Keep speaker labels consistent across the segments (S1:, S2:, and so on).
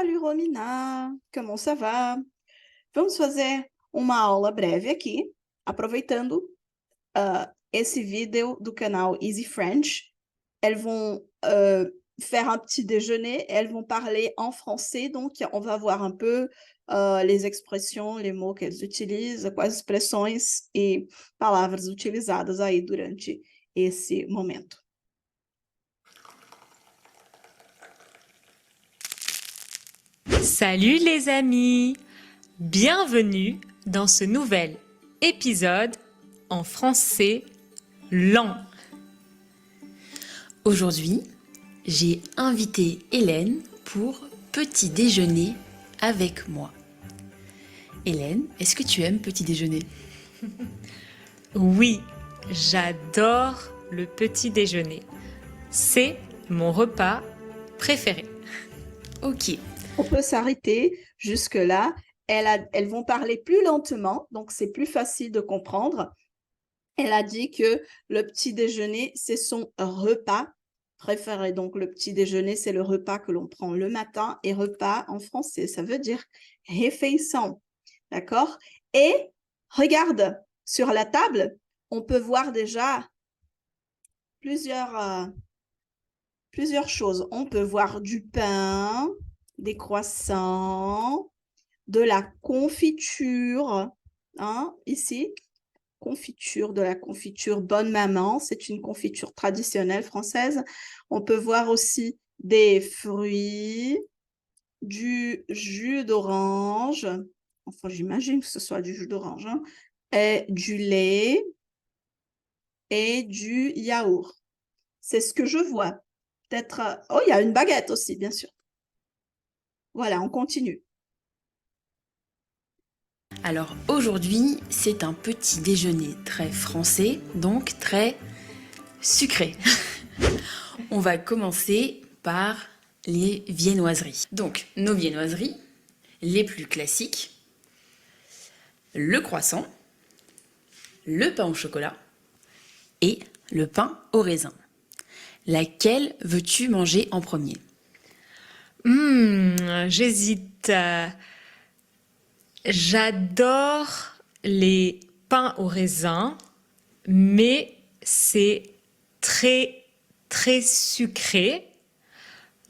S1: Salut Romina, como ça va? Vamos fazer uma aula breve aqui, aproveitando esse vídeo do canal Easy French. Elles vont faire un petit déjeuner, elles vont parler en français, donc on va voir un peu les expressões, les mots qu'elles utilisent, quais expressões e palavras utilizadas aí durante esse momento.
S2: Salut les amis! Bienvenue dans ce nouvel épisode en français lent.
S3: Aujourd'hui, j'ai invité Hélène pour petit déjeuner avec moi. Hélène, est-ce que tu aimes petit déjeuner?
S2: Oui, j'adore le petit déjeuner. C'est mon repas préféré.
S3: Ok,
S1: On peut s'arrêter jusque-là. Elles vont parler plus lentement, donc c'est plus facile de comprendre. Elle a dit que le petit déjeuner, c'est son repas préféré. Donc, le petit déjeuner, c'est le repas que l'on prend le matin. Et repas, en français, ça veut dire réfeição. D'accord? Et regarde, sur la table, on peut voir déjà plusieurs choses. On peut voir du pain, des croissants, de la confiture, hein, ici, confiture, de la confiture Bonne Maman, c'est une confiture traditionnelle française. On peut voir aussi des fruits, du jus d'orange, enfin j'imagine que ce soit du jus d'orange, hein, et du lait et du yaourt. C'est ce que je vois. Peut-être... Oh, il y a une baguette aussi, bien sûr. Voilà, on continue.
S3: alors aujourd'hui, c'est un petit déjeuner très français, donc très sucré. On va commencer par les viennoiseries. Donc, nos viennoiseries, les plus classiques, le croissant, le pain au chocolat et le pain au raisin. Laquelle veux-tu manger en premier?
S2: J'hésite. J'adore les pains au raisin, mais c'est très, très sucré.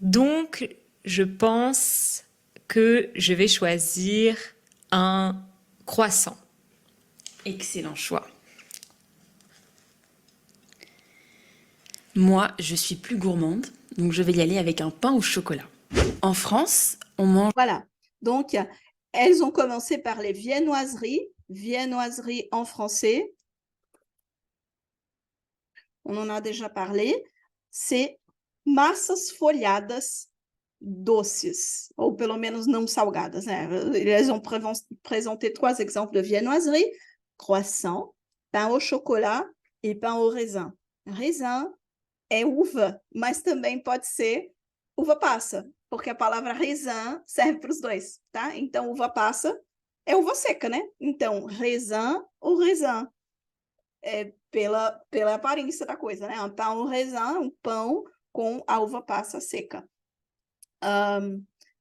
S2: Donc, je pense que je vais choisir un croissant.
S3: Excellent choix. Moi, je suis plus gourmande, donc je vais y aller avec un pain au chocolat. En France, on mange...
S1: Voilà. Donc, elles ont commencé par les viennoiseries. Viennoiseries en français. On en a déjà parlé. C'est massas folhadas doces, ou pelo menos não salgadas, né? Eles vão présenter 3 exemples de viennoiserie: croissant, pain au chocolat e pain au raisin. Raisin é uva, mas também pode ser uva passa, porque a palavra raisin serve para os dois, tá? Então, uva passa é uva seca, né? Então, raisin ou raisin, pela aparência da coisa, né? Un pain au raisin, um pão com a uva passa seca.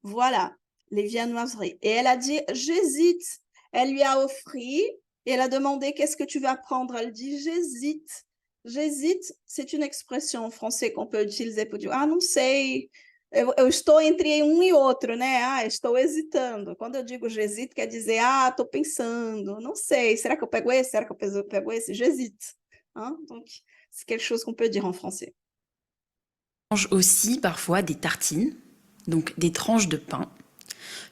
S1: Voilà, les viennoiseries. Et elle a dit, j'hésite. Elle lui a offert, et elle a demandé, qu'est-ce que tu vas prendre? Elle dit, j'hésite. J'hésite, c'est une expression en français qu'on peut utiliser pour dire, ah, não sei, eu estou entre um e outro, né? Ah, estou hesitando. Quando eu digo j'hésite, quer dizer, ah, estou pensando, não sei, será que eu pego esse? Será que eu pego esse? J'hésite. Hein? Donc, c'est quelque chose qu'on peut dire en français.
S3: On mange aussi parfois des tartines, donc des tranches de pain,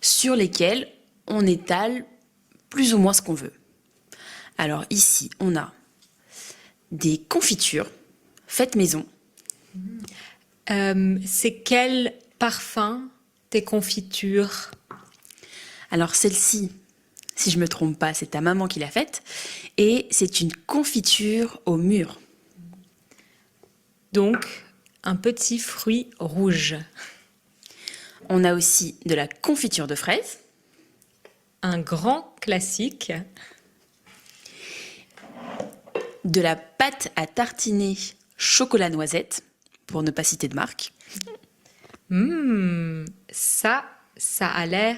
S3: sur lesquelles on étale plus ou moins ce qu'on veut. Alors ici, on a des confitures faites maison.
S2: C'est quel parfum tes confitures?
S3: Alors celle-ci, si je ne me trompe pas, c'est ta maman qui l'a faite, et c'est une confiture au mûr.
S2: Donc, un petit fruit rouge.
S3: On a aussi de la confiture de fraises.
S2: Un grand classique.
S3: De la pâte à tartiner chocolat noisette, pour ne pas citer de marque.
S2: Ça, ça a l'air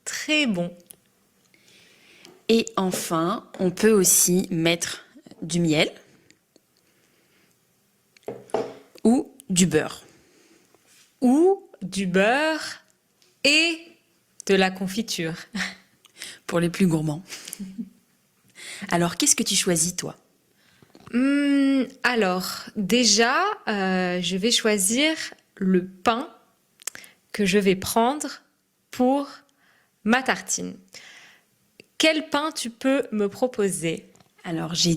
S2: très bon.
S3: Et enfin, on peut aussi mettre du miel ou du beurre.
S2: Ou du beurre et de la confiture.
S3: Pour les plus gourmands. Alors, qu'est-ce que tu choisis, toi?
S2: Alors, déjà, je vais choisir le pain que je vais prendre pour ma tartine. Quel pain tu peux me proposer?
S3: Alors, j'ai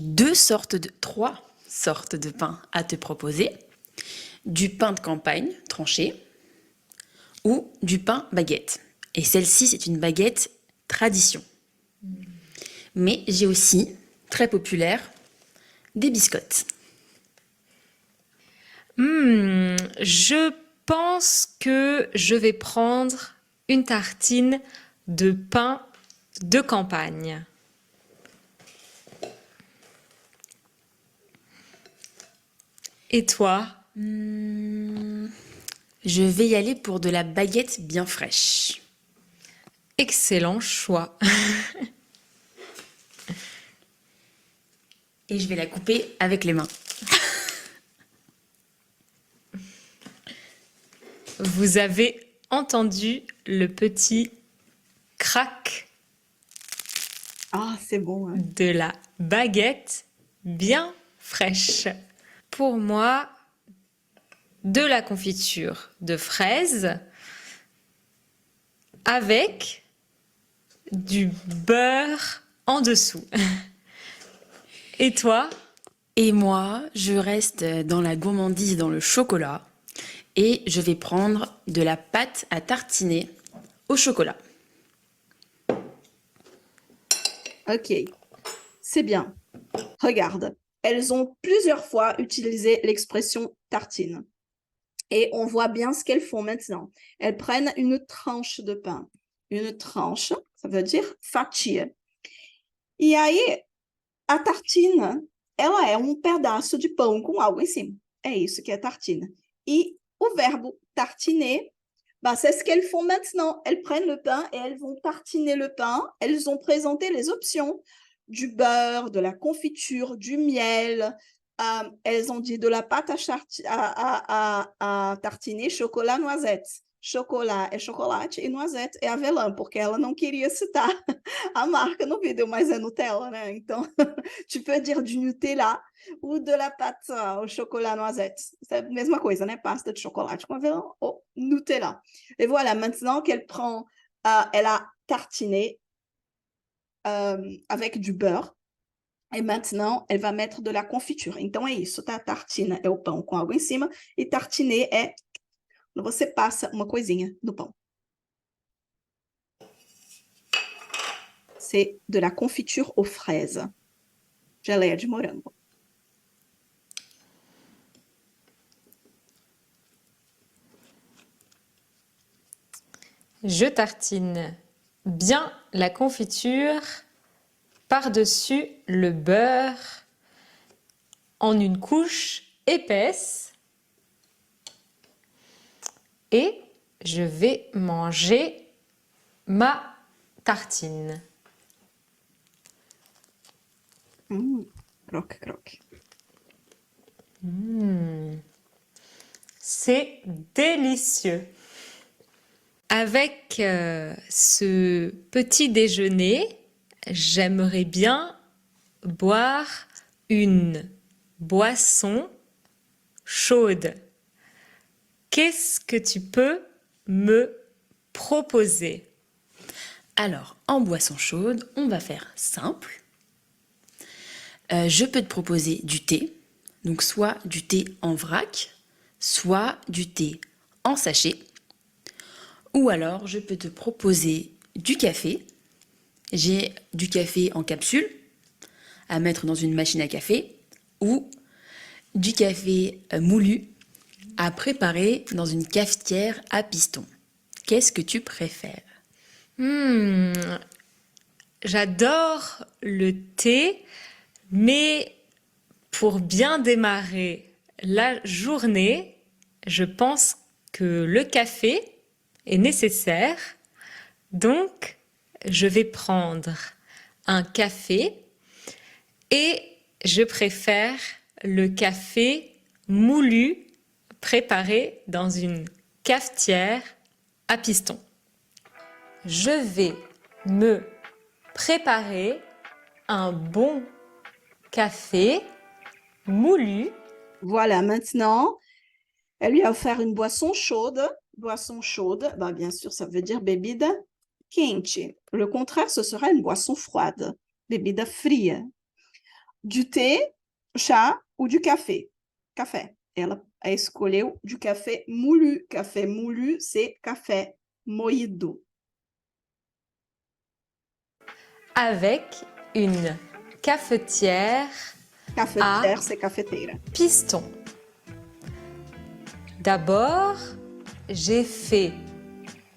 S3: trois sortes de pain à te proposer. Du pain de campagne tranché ou du pain baguette. Et celle-ci, c'est une baguette tradition. Mais j'ai aussi, très populaire, des biscottes.
S2: Je pense que je vais prendre une tartine de pain de campagne. Et toi?
S3: Je vais y aller pour de la baguette bien fraîche.
S2: Excellent choix.
S3: Et je vais la couper avec les mains.
S2: Vous avez entendu le petit crack
S1: Ah, c'est bon, hein.
S2: de la baguette bien fraîche. Pour moi, de la confiture de fraises avec du beurre en dessous. Et toi?
S3: Et moi, je reste dans la gourmandise, dans le chocolat. Et je vais prendre de la pâte à tartiner au chocolat.
S1: Ok, c'est bien. Regarde, elles ont plusieurs fois utilisé l'expression tartine. Et on voit bien ce qu'elles font maintenant. Elles prennent une tranche de pain. Une tranche, ça veut dire fatia. E aí, a tartina, ela é pedaço de pão com algo em cima. É isso que é tartine. E o verbo tartiner, bah, c'est ce qu'elles font maintenant. Elles prennent le pain et elles vont tartiner le pain. Elles ont présenté les options du beurre, de la confiture, du miel. Elles ont dit de la pâte à tartiner, chocolat, noisette. Chocolat é chocolate e noisette é avelã, porque ela não queria citar a marca no vídeo, mas é Nutella, né? Então, tu peux dire du Nutella ou de la pâte au chocolat noisette. C'est la mesma coisa, né? Pasta de chocolate com avelã ou Nutella. Et voilà, maintenant qu'elle prend, elle a tartiné avec du beurre. E maintenant, elle va mettre de la confiture. Então, é isso, tá? Tartina é o pão com algo em cima e tartiner é quando você passa uma coisinha no pão. C'est de la confiture aux fraises. Geleia de morango.
S2: Je tartine bien la confiture par-dessus le beurre en une couche épaisse et je vais manger ma tartine.
S1: Croque, croque.
S2: C'est délicieux. Avec ce petit déjeuner, j'aimerais bien boire une boisson chaude. Qu'est-ce que tu peux me proposer?
S3: Alors, en boisson chaude, on va faire simple. Je peux te proposer du thé, donc soit du thé en vrac, soit du thé en sachet. Ou alors, je peux te proposer du café. J'ai du café en capsule à mettre dans une machine à café ou du café moulu à préparer dans une cafetière à piston. Qu'est-ce que tu préfères?
S2: J'adore le thé, mais pour bien démarrer la journée, je pense que le café est nécessaire Donc, je vais prendre un café et je préfère le café moulu préparé dans une cafetière à piston. Je vais me préparer un bon café moulu.
S1: Voilà, maintenant, elle lui a offert une boisson chaude. Boisson chaude, ben, bien sûr, ça veut dire bebida quente. Le contraire, ce sera une boisson froide, bebida fria. Du thé, chá ou du café. Café. Ela escolheu du café moulu. Café moulu, c'est café moído.
S2: Avec une cafetière
S1: Cafetière, c'est cafeteira.
S2: piston. D'abord, j'ai fait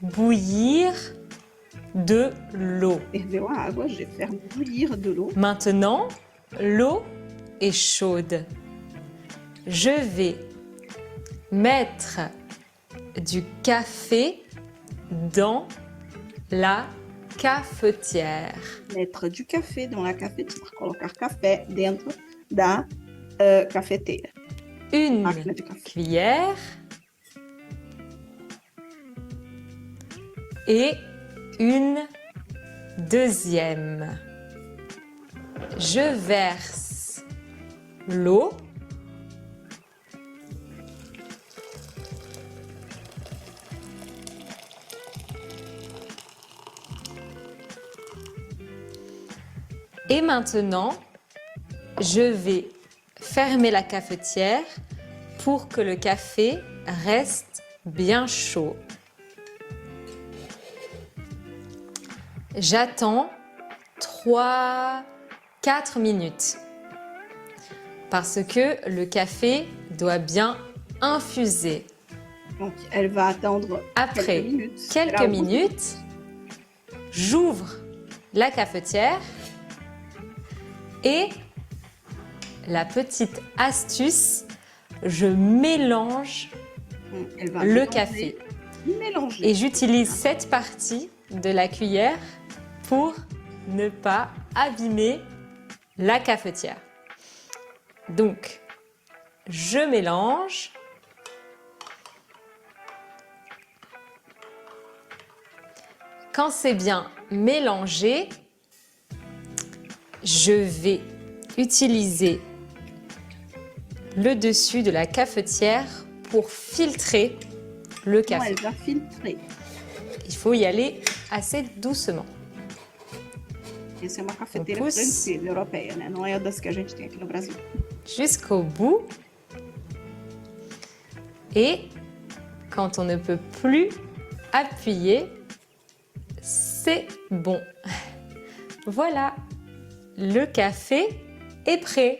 S2: bouillir de l'eau.
S1: Ferveu a água, je vais faire bouillir de l'eau.
S2: Maintenant, l'eau est chaude. Je vais mettre du café dans la cafetière.
S1: Mettre du café dans la cafetière. Colocar café dentro da cafeteira.
S2: Une
S1: Máquina de café.
S2: cuillère et une deuxième. Je verse l'eau. Et maintenant, je vais fermer la cafetière pour que le café reste bien chaud. J'attends 3-4 minutes parce que le café doit bien infuser.
S1: Donc, elle va attendre
S2: Après quelques minutes, j'ouvre la cafetière et la petite astuce, je mélange le café.
S1: Mélanger.
S2: Et j'utilise cette partie de la cuillère pour ne pas abîmer la cafetière. Donc, je mélange. Quand c'est bien mélangé, je vais utiliser le dessus de la cafetière pour filtrer le café.
S1: Elle va filtrer.
S2: Il faut y aller assez doucement.
S1: Essa é uma cafeteira francesa, europeia, né? Não é das que a gente tem aqui no Brasil.
S2: Jusqu'au bout. Et quand on ne peut plus appuyer, c'est bon. Voilà, le café est prêt.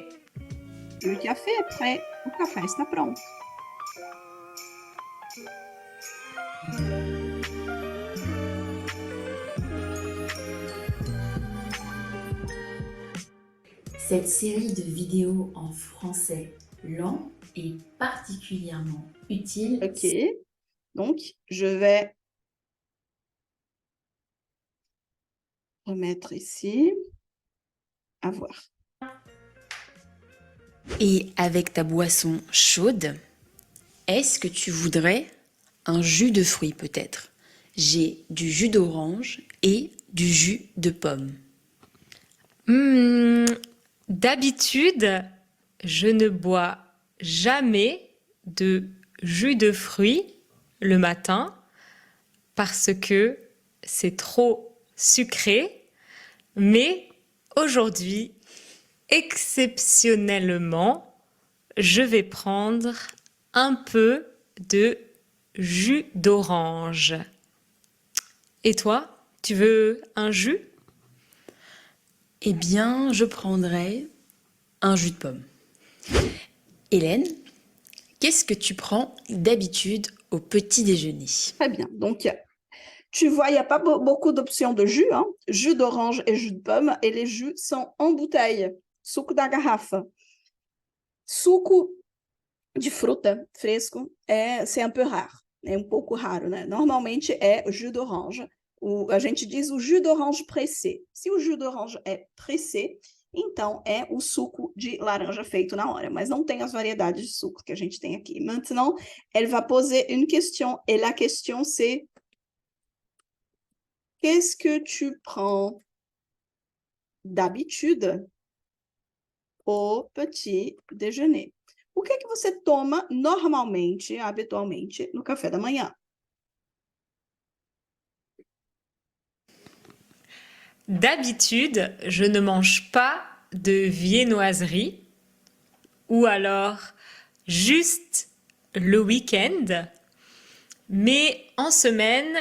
S1: Le café est prêt. O café está pronto.
S3: Cette série de vidéos en français lent est particulièrement utile.
S1: Ok. Donc, je vais remettre ici. À voir.
S3: Et avec ta boisson chaude, est-ce que tu voudrais un jus de fruits peut-être? J'ai du jus d'orange et du jus de pomme.
S2: D'habitude, je ne bois jamais de jus de fruits le matin parce que c'est trop sucré. Mais aujourd'hui, exceptionnellement, je vais prendre un peu de jus d'orange. Et toi, tu veux un jus?
S3: Eh bien, je prendrais un jus de pomme. Hélène, qu'est-ce que tu prends d'habitude au petit déjeuner?
S1: Très bien. Donc, tu vois, il n'y a pas beaucoup d'options de jus, hein? Jus d'orange et jus de pomme, et les jus sont en bouteille. Suco da garrafa. Suco de fruta fresco c'est un peu rare. É um pouco raro, né? Normalmente é jus d'orange A gente diz o jus d'orange pressé. Se o jus d'orange é pressé, então é o suco de laranja feito na hora, mas não tem as variedades de suco que a gente tem aqui. Maintenant, elle va poser une question, et la question c'est: qu'est-ce que tu prends d'habitude au petit déjeuner? O que é que você toma normalmente, habitualmente, no café da manhã?
S2: D'habitude, je ne mange pas de viennoiserie ou alors juste le week-end, mais en semaine,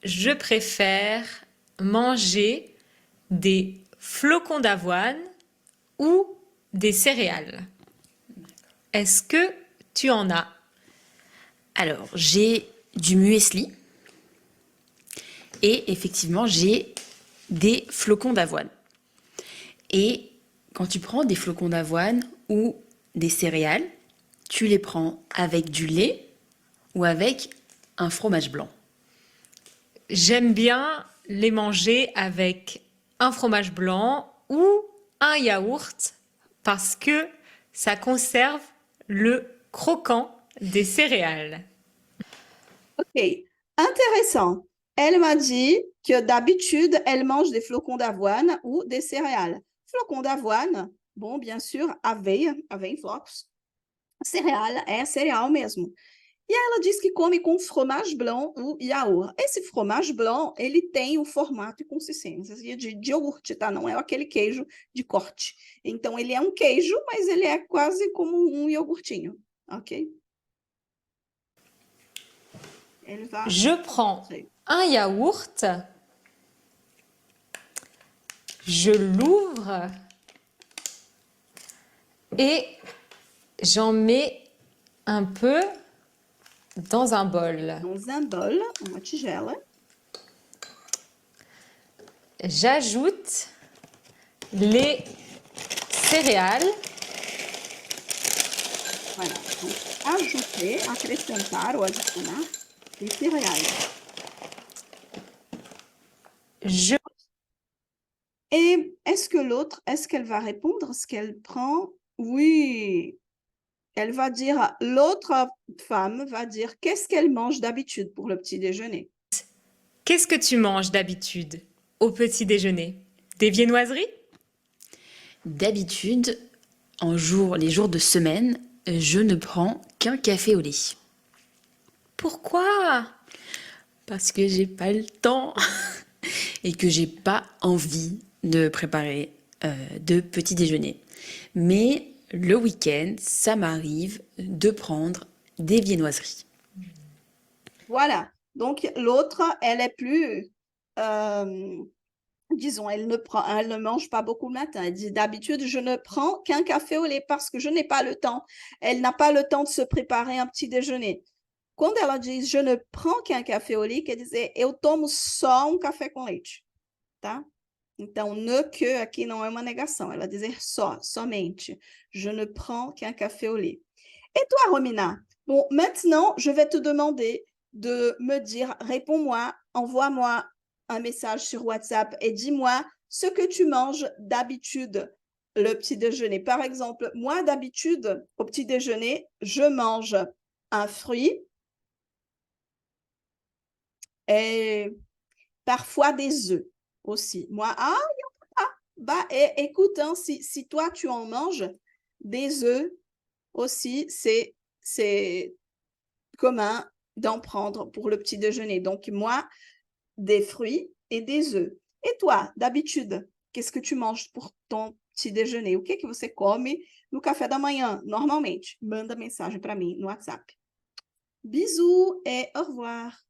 S2: je préfère manger des flocons d'avoine ou des céréales. Est-ce que tu en as?
S3: Alors, j'ai du muesli et effectivement, j'ai des flocons d'avoine. Et quand tu prends des flocons d'avoine ou des céréales, tu les prends avec du lait ou avec un fromage blanc.
S2: J'aime bien les manger avec un fromage blanc ou un yaourt parce que ça conserve le croquant des céréales.
S1: Ok, intéressant. Elle m'a dit que d'habitude, elle mange des flocons d'avoine ou des céréales. Flocons d'avoine, bom, bien sûr, aveia em flocos. Cereal é cereal mesmo. E aí ela diz que come com fromage blanc ou yaourt. Esse fromage blanc, ele tem o formato e consistência de iogurte, tá? Não é aquele queijo de corte. Então, ele é um queijo, mas ele é quase como um iogurtinho, ok?
S2: Je prends un yaourt, je l'ouvre et j'en mets un peu dans un bol.
S1: Dans un bol, uma tigela.
S2: J'ajoute les céréales.
S1: Voilà. Donc, ajouter, acrescentar ou adicionar les céréales. Et est-ce que l'autre, est-ce qu'elle va répondre ce qu'elle prend? Oui. Elle va dire, l'autre femme va dire, qu'est-ce qu'elle mange d'habitude pour le petit déjeuner?
S2: Qu'est-ce que tu manges d'habitude au petit déjeuner? Des viennoiseries?
S3: D'habitude, les jours de semaine, je ne prends qu'un café au lait.
S2: Pourquoi?
S3: Parce que j'ai pas le temps et que j'ai pas envie de préparer de petit déjeuner. Mais le week-end, ça m'arrive de prendre des viennoiseries.
S1: Voilà. Donc, l'autre, elle est plus, disons, elle ne mange pas beaucoup le matin. Elle dit, d'habitude, je ne prends qu'un café au lait parce que je n'ai pas le temps. Elle n'a pas le temps de se préparer un petit déjeuner. Quando ela diz, je ne prends qu'un café au lait, quer dizer, eu tomo só café com leite, tá? Então, ne que aqui não é uma negação, ela dizer só, somente. Je ne prends qu'un café au lait. Et toi, Romina? Bon, maintenant, je vais te demander de me dire, réponds-moi, envoie-moi un message sur WhatsApp et dis-moi ce que tu manges d'habitude le petit déjeuner. Par exemple, moi, d'habitude, au petit déjeuner, je mange un fruit et parfois des œufs aussi. Moi, écoute, hein, si toi, tu en manges, des œufs aussi, c'est commun d'en prendre pour le petit déjeuner. Donc, moi, des fruits et des œufs. Et toi, d'habitude, qu'est-ce que tu manges pour ton petit déjeuner? O que você come no café da manhã, normalmente? Manda mensagem para mim no WhatsApp. Bisous et au revoir!